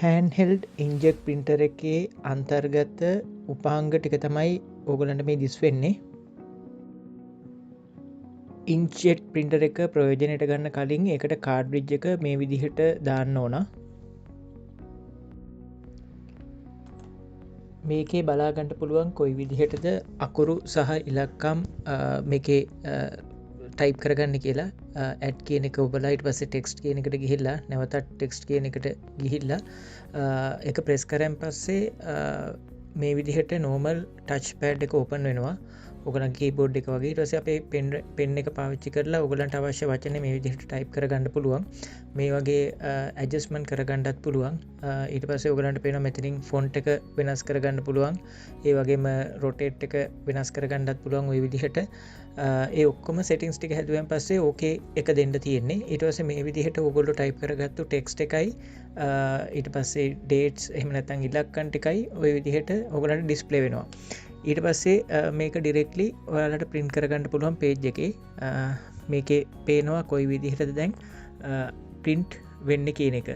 හෑන්හෙල්ඩ් inject printer එකේ අන්තර්ගත උපාංග ටික තමයි ඕගලන්ට මේ දිස් වෙන්නේ. ඉංචෙට් පින්ටර එක ප්‍රයෝජනයට ගන්න කලින් එකට කාඩ්රිජ් එක මේ විදිහට දාන්න ඕන. මේකේ බලාගන්ට පුළුවන් කොයි විදිහටද අකුරු සහ ඉලක්කම් මේකේ ටයිප් කරගන්න කියලා ඇඩ් කියන එක ඔබලයිට පස ටෙක්ස්ට් කියන එකට ගිහිල්ලා නැවතත් ටෙක්ස්ට් කියන එකට ගිහිල්ලා එක ප්‍රෙස් කරන් පස්සේ මේ විදිහට නෝමල් ටච් පෑඩ් එක ඕපන් වෙනවා. ඔගලන් කීබෝඩ් එක වගේ. ඊට පස්සේ අපේ පෙන් එක පාවිච්චි කරලා ඔයගලන්ට අවශ්‍ය වචන මේ විදිහට ටයිප් කරගන්න පුළුවන්. මේ වගේ ඇඩ්ජස්ට්මන්ට් කරගන්නත් පුළුවන්. ඊට පස්සේ ඔයගලන්ට පේනවා මෙතනින් ෆොන්ට් එක වෙනස් කරගන්න පුළුවන්. ඒ වගේම රොටේට් එක වෙනස් කරගන්නත් පුළුවන් ওই විදිහට. ඒ ඔක්කොම සෙටින්ග්ස් ටික හැදුවෙන් පස්සේ ඕකේ එක දෙන්න තියෙන්නේ. ඊට පස්සේ මේ විදිහට ඔයගොල්ලෝ ටයිප් කරගත්තු ටෙක්ස්ට් එකයි ඊට පස්සේ ඩේට්ස් එහෙම නැත්නම් ඉලක්කම් ටිකයි ওই විදිහට ඔයගලන්ට ඩිස්ප්ලේ වෙනවා. ඊට පස්සේ මේක ඩිරෙක්ලි ඔයාලට ප්‍රින්ට් කරගන්න පුළුවන් පේජ් එකේ. මේකේ පේනවා කොයි විදිහටද දැන් ප්‍රින්ට් වෙන්නේ කියන එක.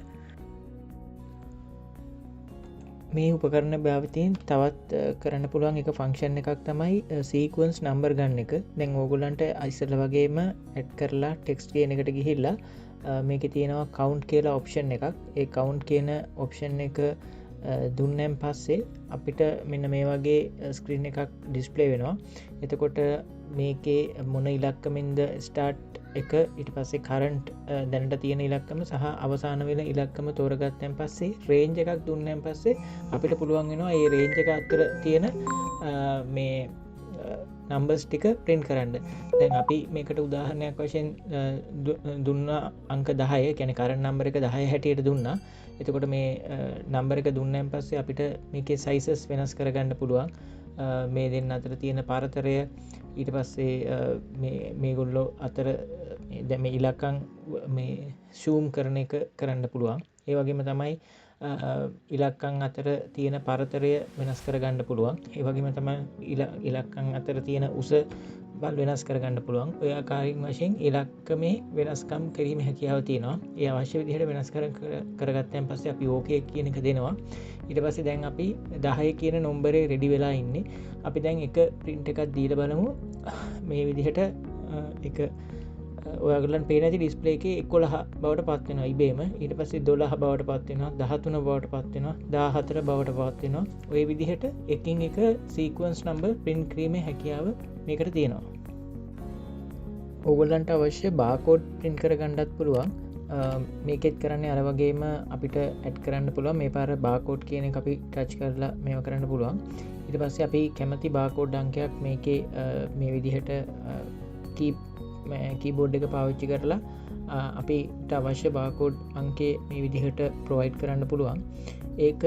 මේ උපකරණ භාවිතයෙන් තවත් කරන්න පුළුවන් එක ෆන්ක්ෂන් එකක් තමයි සීක්වන්ස් නම්බර් ගන්න එක. දැන් ඕගොල්ලන්ට ඉස්සෙල්ලා වගේම ඇඩ් කරලා ටෙක්ස්ට් කියන එකට ගිහිල්ලා මේකේ තියෙනවා කවුන්ට් කියලා ඔප්ෂන් එකක්. ඒ කවුන්ට් කියන ඔප්ෂන් එක දුන්නන් පස්සේ අපිට මෙන්න මේ වගේ ස්ක්‍රීන් එකක් ඩිස්ප්ලේ වෙනවා. එතකොට මේකේ මොන ඉලක්කමින්ද ස්ටාර්ට් එක ඊට පස්සේ කරන්ට් දැනට තියෙන ඉලක්කම සහ අවසාන වෙන ඉලක්කම තෝරගත්තන් පස්සේ රේන්ජ් එකක් දුන්නන් පස්සේ අපිට පුළුවන් වෙනවා මේ රේන්ජ් එක අතර තියෙන මේ නම්බර්ස් ටික ප්‍රින්ට් කරන්න. දැන් අපි මේකට උදාහරණයක් වශයෙන් දුන්න අංක 10 කියන්නේ කරන්ට් නම්බර් එක 10 හැටියට දුන්නා. එතකොට මේ නම්බර එක දුන්නන් පස්සේ අපිට මේකේ සයිසස් වෙනස් කරගන්න පුළුවන්. මේ දෙන්න අතර තියෙන පරතරය ඊට පස්සේ මේගොල්ලෝ අතර දැන් මේ ඉලක්කම් මේ ෂූම් කරන එක කරන්න පුළුවන්. ඒ වගේම තමයි ඉලක්කම් අතර තියෙන පරතරය වෙනස් කරගන්න පුළුවන්. ඒ වගේම තමයි ඉලක්කම් අතර තියෙන උස බල් වෙනස් කරගන්න පුළුවන්. ඔය ආකාරයෙන් වශයෙන් ඉලක්කමේ වෙනස්කම් කිරීමේ හැකියාව තියෙනවා. ඒ අවශ්‍ය විදිහට වෙනස් කරගත්තන් පස්සේ අපි ඕකේ කියන එක දෙනවා. ඊට පස්සේ දැන් අපි 10 කියන නම්බරේ රෙඩි වෙලා ඉන්නේ. අපි දැන් එක print එකක් දීලා බලමු. මේ විදිහට එක ඔයාගලන් පේන ඇති ඩිස්ප්ලේ එකේ 11 බවට පත් වෙනවා ඉබේම. ඊට පස්සේ 12 බවට පත් වෙනවා, 13 බවට පත් වෙනවා, 14 බවට පත් වෙනවා. ඔය විදිහට එකින් එක සීක්වන්ස් නම්බර් print කිරීමේ හැකියාව මේකට තියෙනවා. ඕගොල්ලන්ට අවශ්‍ය බාකෝඩ් print කරගන්නත් පුළුවන්. මේකෙත් කරන්නේ අර වගේම අපිට ඇඩ් කරන්න පුළුවන්. මේ පාර බාකෝඩ් කියන එක අපි ටච් කරලා මේව කරන්න පුළුවන්. ඊට පස්සේ අපි කැමති බාකෝඩ් අංකයක් මේකේ මේ විදිහට කීබෝඩ් එක පාවිච්චි කරලා අපිට අවශ්‍ය බාකෝඩ් අංකේ මේ විදිහට ප්‍රොවයිඩ් කරන්න පුළුවන්. ඒක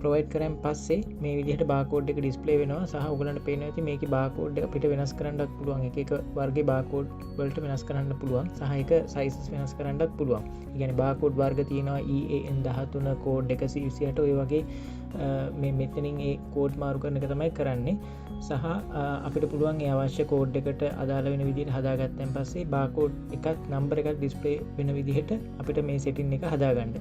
ප්‍රොවයිඩ් කරන් පස්සේ මේ විදිහට බාකෝඩ් එක ඩිස්ප්ලේ වෙනවා. සහ ඔයගලන්ට පේනවා ඇති මේකේ බාකෝඩ් එක අපිට වෙනස් කරන්නත් පුළුවන්. එක වර්ගයේ බාකෝඩ් වලට වෙනස් කරන්න පුළුවන්. සහ ඒක සයිසස් වෙනස් කරන්නත් පුළුවන්. ඒ කියන්නේ බාකෝඩ් වර්ග තියෙනවා EAN 13 කෝඩ් 128 ඔය වගේ මේ මෙතනින් ඒ කෝඩ් මාරු කරන එක තමයි කරන්නේ. සහ අපිට පුළුවන් ඒ අවශ්‍ය කෝඩ් එකට අදාළ වෙන විදිහට හදාගත්තන් පස්සේ බාකෝඩ් එකක් නම්බර් එකක් ඩිස්ප්ලේ වෙන විදිහට අපිට මේ සෙටින් එක හදාගන්න.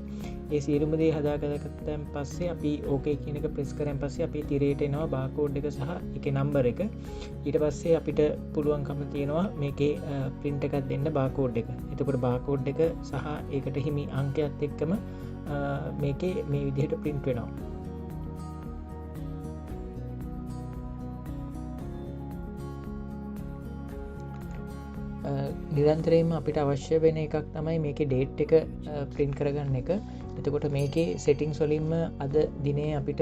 ඒ සියලුම දේ හදාගත්තන් පස්සේ අපි ඕකේ කියන එක ප්‍රෙස් කරන් පස්සේ අපේ තිරයට එනවා බාකෝඩ් එක සහ ඒකේ නම්බර් එක. ඊට පස්සේ අපිට පුළුවන්කම තියෙනවා මේකේ print එකක් දෙන්න බාකෝඩ් එක. එතකොට බාකෝඩ් එක සහ ඒකට හිමි අංකයත් එක්කම මේකේ මේ විදිහට print වෙනවා. නිරන්තරයෙන්ම අපිට අවශ්‍ය වෙන එකක් තමයි මේකේ ඩේට් එක print කරගන්න එක. එතකොට මේකේ settings වලින්ම අද දිනේ අපිට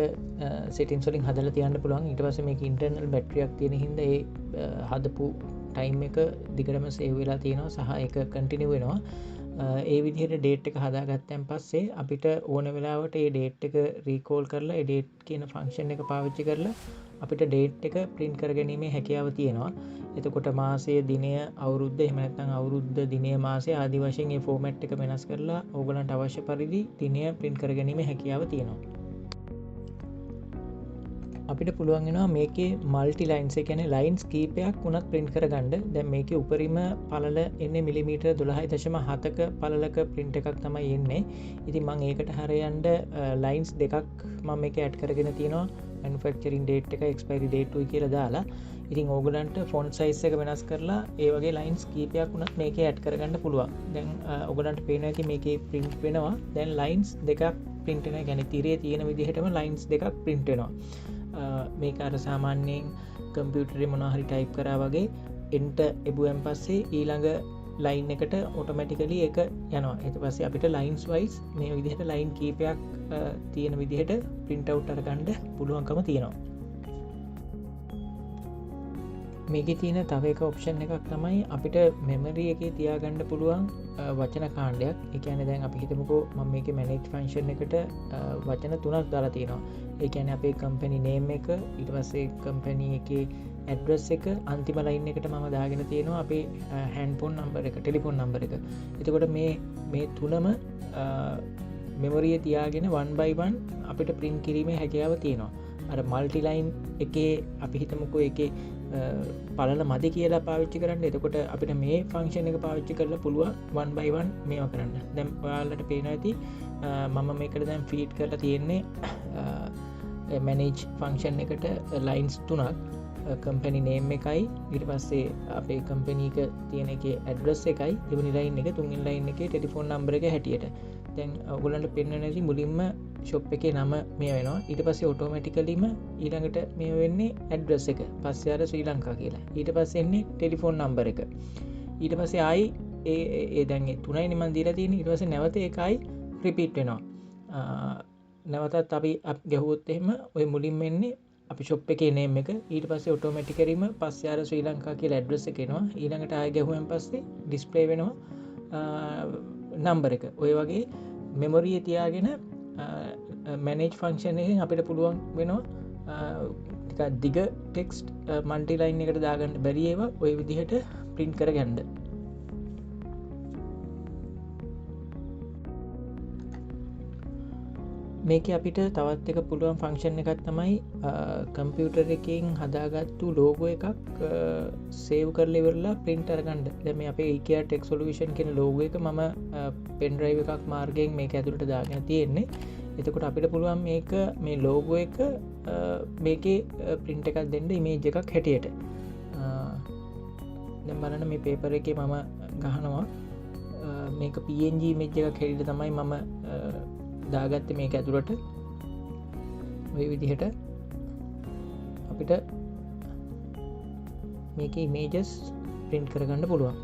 settings වලින් හදලා තියන්න පුළුවන්. ඊට පස්සේ මේකේ internal battery එකක් තියෙන හින්දා ඒ හදපු time එක දිගටම save වෙලා තියෙනවා සහ ඒක continue වෙනවා. ඒ විදිහට date එක හදාගත්තන් පස්සේ අපිට ඕන වෙලාවට ඒ date එක recall කරලා ඒ date කියන function එක පාවිච්චි කරලා අපිට date එක print කරගැනීමේ හැකියාව තියෙනවා. එතකොට මාසය, දිනය, අවුරුද්ද එහෙම නැත්නම් අවුරුද්ද, දිනය, මාසය ආදී වශයෙන් මේ format එක වෙනස් කරලා ඕගලන්ට අවශ්‍ය පරිදි දිනය print කරගැනීමේ හැකියාව තියෙනවා. අපිට පුළුවන්ගෙනවා මේකේ මල්ටි ලයින්සේ ගැන ලයින්ස් කීපයක් වුණත් ප්‍රින්ට් කර ගණ්ඩ දැ මේක උපරිම පලල එන්න මිලිමීටර් 12.7ක පලක ප්‍රින්ට් එකක් තමයි එන්නේ. ඉති මං ඒකට හරයන්ඩ ලයින්ස් දෙකක් මම එක ඇඩ් කරගෙන තියෙනවා මනුෆක්චරින් ඩේට් එක එක්ස්පයිරි ඩේට්යි කියල දාලා. ඉතින් ඕගලන්ට ෆොන්් සයිස් එක වෙනස් කරලා ඒවගේ ලයින්ස් කීපයක් වුණත් මේක ඇඩ් කරගන්න පුළුවන්. දැන් ඔගලන්ට පේන ඇති මේක ප්‍රින්ට් වෙනවා. දැන් ලයින්ස් දෙකක් පින්ටන ගැන තිරේ තියෙන විදිහටම ලයින්ස් දෙකක් පින්ටෙනවා. මේක අර සාමාන්‍යයෙන් කම්පියුටරේ මොනහරි ටයිප් කරා වගේ එන්ට එබුවම් පස්සේ ඊළඟ ලයින් එකට ඔටමැටිකලි එක යනවා. එත පස්සේ අපිට ලයින්ස් වයිස් මේ විදිහට ලයින් කීපයක් තියෙන විදිහට පින්ටව් අරගණ්ඩ පුළුවන්කම තියෙනවා. මේක තියෙන තව එක ඔප්ෂන් එකක් තමයි අපිට මෙමරි එක තියාගණ්ඩ පුළුවන් වචන කාණ්ඩයක්. එකන දැන් අපි හිතමුකෝ මම මේක මැනෙජ් ෆංක්ෂන් එකට වචන 3ක් දාලා තියෙනවා. ඒකැන අපේ කම්පැනි නේම් එක ඉට පස්සේ කම්පැනී එක ඇඩ්‍රස් එක අන්තිම ලයින් එකට මම දාගෙන තියෙනවා අපේ හැන්පොන් නම්බර එක ටෙලිෆොන් නම්බර එක. එතකොට මේ තුනම මෙමරිය තියාගෙන 1/1 අපිට ප්‍රින්ට් කිරීමේ හැකියාව තියෙනවා. අර මල්ටිලයින් එකේ අපි හිතමුකෝ එක පලල මදි කියලා පාවිච්චි කරන්න. එතකොට අපිට මේ ෆංක්ෂන් එක පාවිච්චි කරලා පුළුවන් 1/1 මේවා කරන්න. දැම් ඔයාලට පේන ඇති මම මේකට දැම් ෆීට් කරලා තියෙන්නේ මැනේජ් ෆංක්ෂන් එකට ලයින්ස් 3ක් කම්පැනි නේම් එකයි ඉට පස්සේ අපේ කම්පනීක තියෙන එක ඇඩ්‍රස් එකයි දෙවනි ලයින් එක තුන්ගින් ලයින් එක ටෙලිෆෝන් නම්බර එක හැටියට. තැන් ඔගුලන්ට පෙන්න්න නැති මුලින්ම ශොප් එක නම මේ වෙනවා. ඊට පස්සේ ඔටෝමැටිකලීම ඊළඟට මේ වෙන්නේ ඇඩ්‍රස් එක පස්සයාර ශ්‍රී ලංකා කියලා. ඊට පස්සෙන්නේ ටෙලිෆෝන් නම්බර එක. ඊට පස්සේ ආයි ඒ දැන්ගේ තුනයි නිමන් දීලා තියෙන. ඊට පස්සේ නැවත එකයි රිපීට් වෙනවා. නැවතත් අපි ගැහුවොත් එහෙම ඔය මුලින්ම එන්නේ අපි ශොප් එකේ නේම් එක. ඊට පස්සේ ඔටෝමැටිකලිම පස්සයාර ශ්‍රී ලංකා කියලා ඇඩ්‍රස් එක එනවා. ඊළඟට ආය ගැහුවෙන් පස්සේ ඩිස්ප්ලේ වෙනවා නම්බර එක. ඔය වගේ මෙමොරිය තියාගෙන මැනේජ් ෆංක්ෂන් එකෙන් අපිට පුළුවන් වෙනවා දිග ටෙක්ස්ට් මන්ටිලයින් එකට දාගන්න බැරිඒව ඔය විදිහට ප්‍රින්ට් කර ගැන්ඩ. මේක අපිට තවත් එක පුළුවන් ෆංක්ෂන් එකක් තමයි කම්පියුටර් එකෙන් හදාගත්තු ලෝගෝ එකක් සේව් කරලිවෙරලා පින්ට අරගන්ඩ. දැම අපේ ඒකයා ටෙක් සොලූෂන් කෙන ලෝගෝ එක ම පෙන්ඩ්‍රයිව එකක් මාර්ගයෙන් මේ ඇතුළට දාගෙන තියෙන්නේ. එතකොට අපිට පුළුවන් මේක මේ ලෝගෝ එක මේකේ පින්ට එකක් දෙන්න ඉමේජ් එකක් හැටියට. දැන් බලන්න මේ පේපර එකේ මම ගහනවා මේක PNG ඉමේජ් එකක් හැටියට තමයි මම දාගත්ත මේක ඇතුළට. ඔය විදිහට අපිට මේක ඉමේජස් ප්‍රින්ට් කරගන්න පුළුවන්.